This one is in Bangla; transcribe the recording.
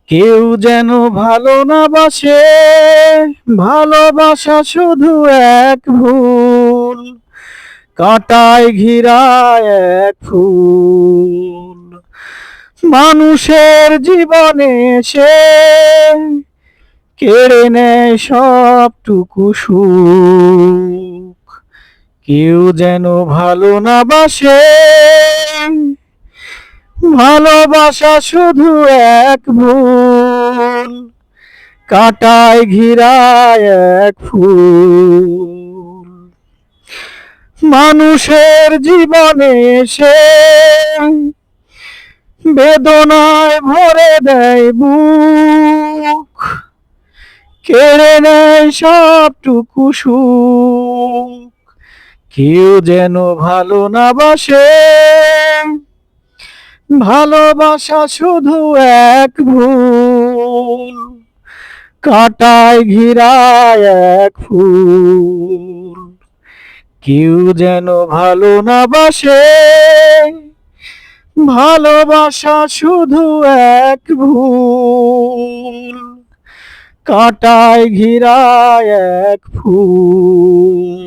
কেউ যেন ভালো না বাসে, ভালোবাসা শুধু এক ভুল, কাঁটায় ঘিরা এক ফুল। মানুষের জীবনে সে কেড়ে নেয় সবটুকু সুখ। কেউ যেন ভালো না বাসে, ভালোবাসা শুধু এক ভুল, কাঁটায় ঘিরা এক ফুল। মানুষের জীবনে সে বেদনায় ভরে দেয় বুক, কেড়ে নেয় সবটুকু সুখ। কেউ যেন ভালো না বাসে, ভালোবাসা শুধু এক ভুল, কাঁটায় ঘিরা এক ফুল। কেউ যেন ভালো না বাসে, ভালোবাসা শুধু এক ভুল, কাঁটায় ঘিরা এক ফুল।